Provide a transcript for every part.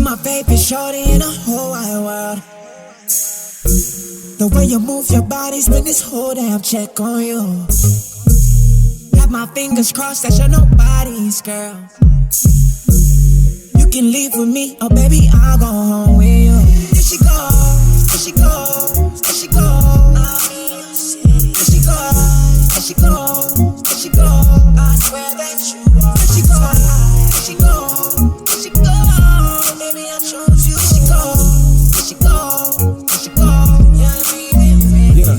my favorite shorty in the whole wide world. The way you move your body, spin this whole damn check on you. Got my fingers crossed that you're nobody's girl. You can leave with me, oh baby, I'll go home with you. There she goes, there she goes, there she goes. There she goes, there she goes, there she goes. I swear that you are. There she goes, there she goes, there she goes. Baby, I chose you. There she goes, there she goes, there she goes. Yeah.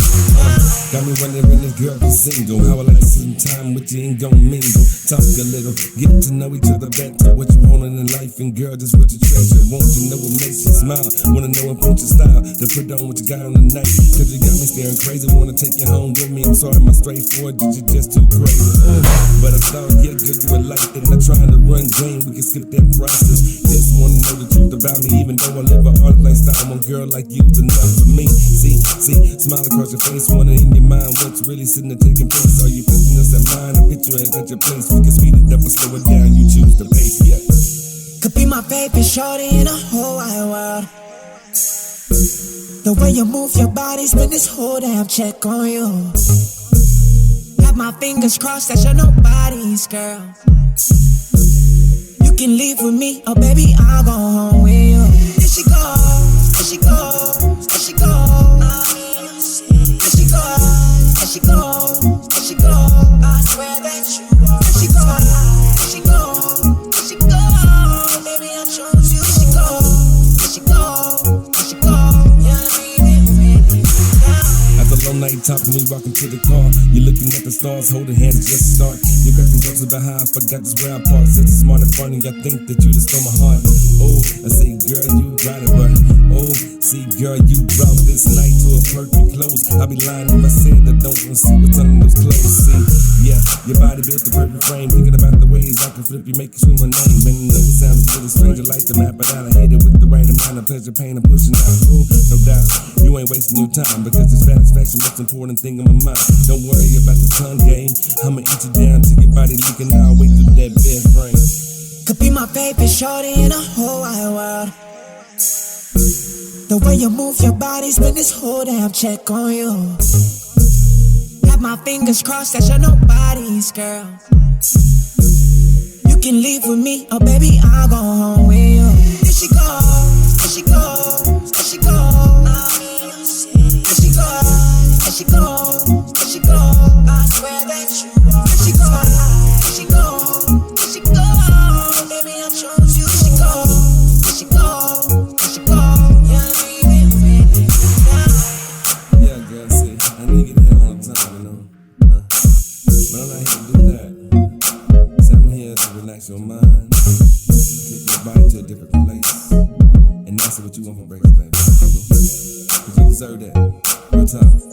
Got me wondering if girl be single. How I like to spend time with you, ain't gon' mingle. Talk a little, get to know each other better. What you want in life, and girl, just what you treasure. Want to know what makes you smile. Wanna know approach your style. To put on what you got on the night. Cause you got me staring crazy. Wanna take you home with me. I'm sorry, my straightforward, you just too crazy. But I thought, yeah, girl, you were like that. Not trying to run game, we can skip that process. Just wanna know the truth about me, even though I live a hard lifestyle. One girl like you's enough for me. See, smile across your face, wanna in your mind what's really sitting there taking place. Are you picking us at mine? A picture at your place. We can speed it up or slow it down. You choose the pace. Yeah. Could be my favorite shorty in the whole wide world. The way you move your body, spin this whole damn check on you. Got my fingers crossed that you're nobody's girl. You can leave with me, oh baby, I'll go home with you. There she goes, there she goes, there she goes. There she goes, there she goes, there she goes. I swear that you are. There she goes, there she goes, there she goes. Baby, I chose you. There she goes, there she goes, there she goes. After a long night talking, me walking to the car. You looking at the stars, holding hands just to start. You got some jokes about how I forgot this where I parked. Such a smart and funny, I think that you just stole my heart. Oh, I say, girl, you got it, but oh, see, girl, you brought this night to a perfect close. I'd be lying if I said I don't want to see what's under those clothes. See, yeah, your body built the perfect frame. Thinking about the ways I can flip you, make you scream my name. And it sounds a little strange, I like the map, but I hate it with the right amount of pleasure, pain, and pushing out. Ooh, no doubt, you ain't wasting your time because it's satisfaction, most important thing in my mind. Don't worry about the tongue game. I'ma eat you down till your body leaking out. Wait through that bed frame. Could be my favorite shorty in the whole wide world. The way you move your body, spin this whole damn check on you. Got my fingers crossed that you're nobody's girl. You can leave with me, oh baby, I'll go home with you. There she goes, there she goes, there she goes. There she goes, there she goes, there she goes. I swear that you are. There she goes, there she goes, there she goes. Baby, I chose you. There she goes, there she goes, there she goes. Yeah, girl, see, I need to get here all the time, you know. But I'm not here to do that. So I'm here to relax your mind, take your body to a different place, and that's what you want from breakfast, baby. Cause you deserve that. Real talk.